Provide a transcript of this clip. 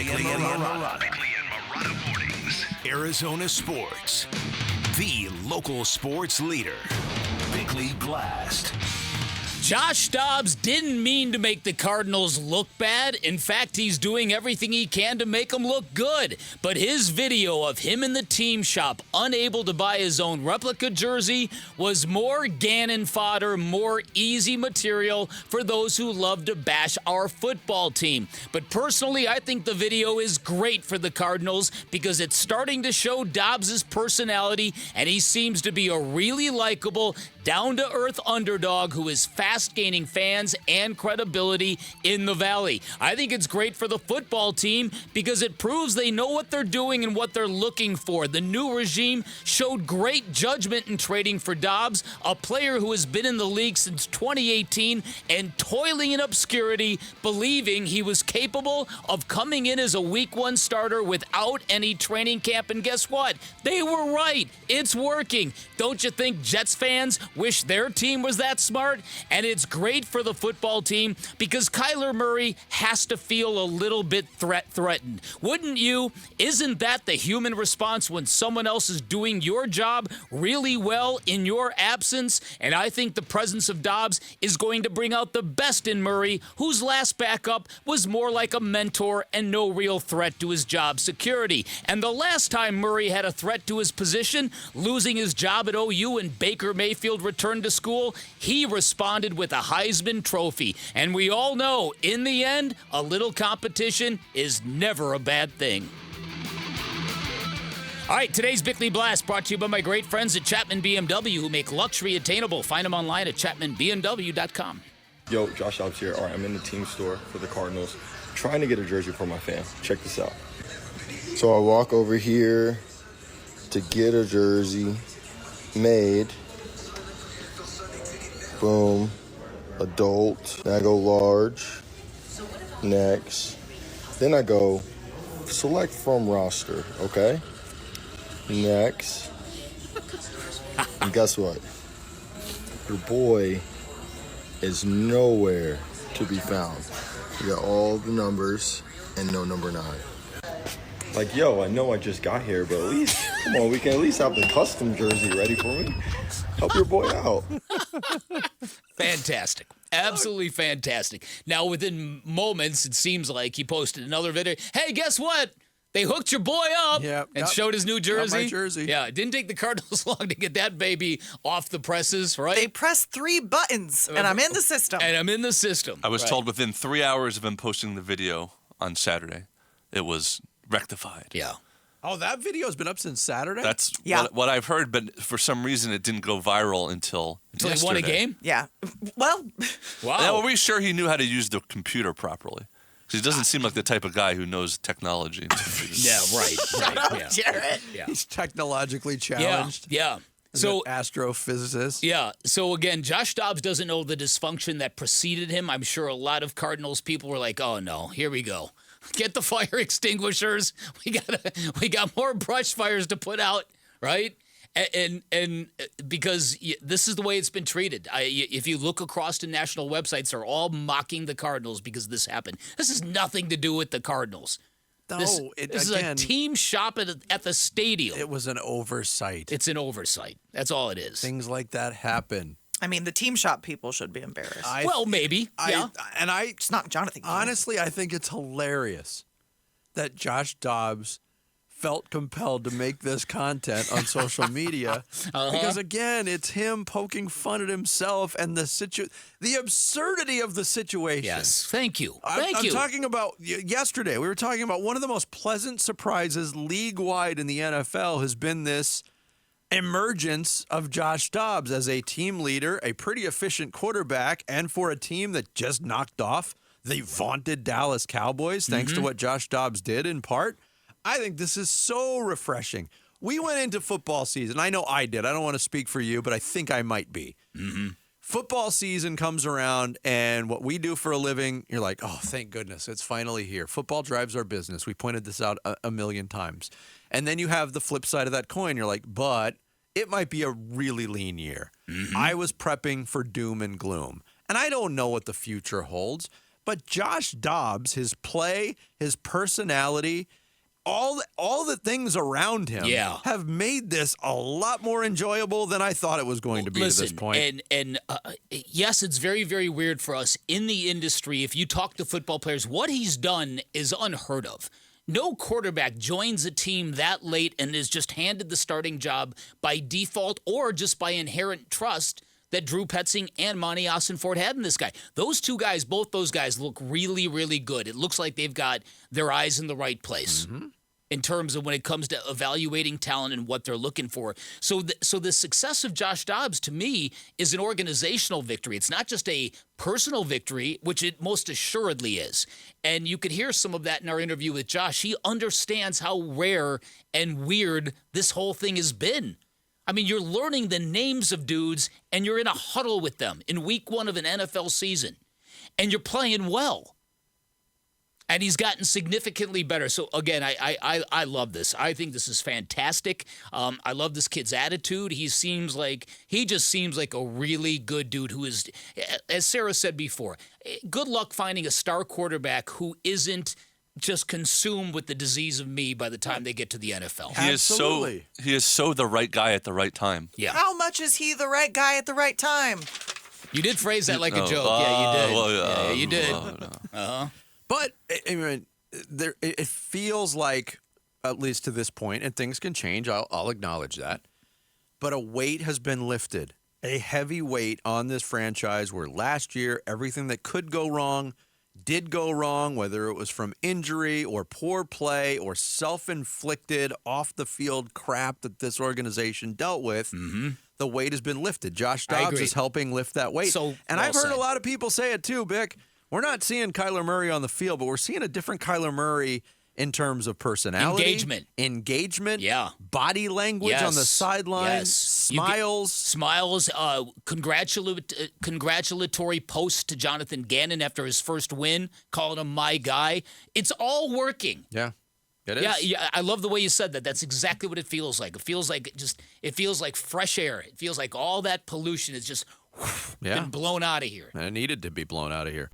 Bickley and Marotta Mornings. Arizona Sports. The local sports leader. Bickley Blast. Josh Dobbs didn't mean to make the Cardinals look bad. In fact, he's doing everything he can to make them look good. But his video of him in the team shop, unable to buy his own replica jersey, was more Gannon fodder, more easy material for those who love to bash our football team. But personally, I think the video is great for the Cardinals because it's starting to show Dobbs' personality, and he seems to be a really likable, down-to-earth underdog who is fast gaining fans and credibility in the Valley. I think it's great for the football team because it proves they know what they're doing and what they're looking for. The new regime showed great judgment in trading for Dobbs, a player who has been in the league since 2018 and toiling in obscurity, believing he was capable of coming in as a week one starter without any training camp. And guess what? They were right. It's working. Don't you think Jets fans wish their team was that smart? And it's great for the football team because Kyler Murray has to feel a little bit threatened. Wouldn't you? Isn't that the human response when someone else is doing your job really well in your absence? And I think the presence of Dobbs is going to bring out the best in Murray, whose last backup was more like a mentor and no real threat to his job security. And the last time Murray had a threat to his position, losing his job at OU and Baker Mayfield returned to school, he responded with a Heisman Trophy. And we all know, in the end, a little competition is never a bad thing. All right, today's Bickley Blast brought to you by my great friends at Chapman BMW who make luxury attainable. Find them online at chapmanbmw.com. Yo, Josh Dobbs here. All right, I'm in the team store for the Cardinals, trying to get a jersey for my fam. Check this out. So I walk over here to get a jersey made. Boom. Adult. Then I go large. Next. Then I go select from roster, okay? Next. And guess what? Your boy is nowhere to be found. You got all the numbers and no number 9. Like, yo, I know I just got here, but at least, come on, we can at least have the custom jersey ready for me. Help your boy out. Fantastic. Absolutely fantastic. Now, within moments, it seems like he posted another video. Hey, guess what? They hooked your boy up and showed his new jersey. Got my jersey. Yeah, it didn't take the Cardinals long to get that baby off the presses, right? They pressed 3 buttons, and I'm in the system. I was told within 3 hours of him posting the video on Saturday, it was rectified. Yeah. Oh, that video's been up since Saturday? That's what I've heard, but for some reason it didn't go viral until yesterday. He won a game? Yeah. Well. Wow. Now, are we sure he knew how to use the computer properly? Because he doesn't seem like the type of guy who knows technology. Yeah, right. Yeah. Jarrett. Yeah. He's technologically challenged. Yeah. So astrophysicist. Yeah. So again, Josh Dobbs doesn't know the dysfunction that preceded him. I'm sure a lot of Cardinals people were like, "Oh no, here we go. Get the fire extinguishers. We got more brush fires to put out, right?" And because this is the way it's been treated. If you look across to national websites, they're all mocking the Cardinals because this happened. This has nothing to do with the Cardinals. No, this is a team shop at the stadium. It was an oversight. It's an oversight. That's all it is. Things like that happen. I mean, the team shop people should be embarrassed. Well, maybe. Yeah. It's not Jonathan. Honestly, I think it's hilarious that Josh Dobbs felt compelled to make this content on social media because, again, it's him poking fun at himself and the absurdity of the situation. Yes, thank you. I'm talking about yesterday. We were talking about one of the most pleasant surprises league-wide in the NFL has been this emergence of Josh Dobbs as a team leader, a pretty efficient quarterback, and for a team that just knocked off the vaunted Dallas Cowboys, thanks to what Josh Dobbs did in part. I think this is so refreshing. We went into football season. I know I did. I don't want to speak for you, but I think I might be. Football season comes around, and what we do for a living, you're like, oh, thank goodness, it's finally here. Football drives our business. We pointed this out a million times. And then you have the flip side of that coin. You're like, but it might be a really lean year. I was prepping for doom and gloom, and I don't know what the future holds. But Josh Dobbs, his play, his personality, all the things around him have made this a lot more enjoyable than I thought it was going to be to this point. And yes, it's very, very weird for us in the industry. If you talk to football players, what he's done is unheard of. No quarterback joins a team that late and is just handed the starting job by default or just by inherent trust that Drew Petzing and Monty Ossenford had in this guy. Those two guys, both those guys look really, really good. It looks like they've got their eyes in the right place in terms of when it comes to evaluating talent and what they're looking for. So the success of Josh Dobbs, to me, is an organizational victory. It's not just a personal victory, which it most assuredly is. And you could hear some of that in our interview with Josh. He understands how rare and weird this whole thing has been. I mean, you're learning the names of dudes, and you're in a huddle with them in week 1 of an NFL season, and you're playing well. And he's gotten significantly better. So, again, I love this. I think this is fantastic. I love this kid's attitude. He just seems like a really good dude who is, as Sarah said before, good luck finding a star quarterback who isn't just consumed with the disease of me by the time they get to the NFL. He is so the right guy at the right time. Yeah. How much is he the right guy at the right time? You did phrase that like a joke. Yeah, you did. Uh-huh. But I mean, it feels like, at least to this point, and things can change. I'll acknowledge that. But a weight has been lifted, a heavy weight on this franchise. Where last year everything that could go wrong did go wrong, whether it was from injury or poor play or self-inflicted off-the-field crap that this organization dealt with. The weight has been lifted. Josh Dobbs is helping lift that weight. And I've heard a lot of people say it too, Bick. We're not seeing Kyler Murray on the field, but we're seeing a different Kyler Murray in terms of personality. Engagement. Yeah. Body language on the sideline. Smiles. Congratulatory post to Jonathan Gannon after his first win, calling him my guy. It's all working. Yeah. It is. Yeah, I love the way you said that. That's exactly what it feels like. It feels like fresh air. It feels like all that pollution is just been blown out of here. And it needed to be blown out of here.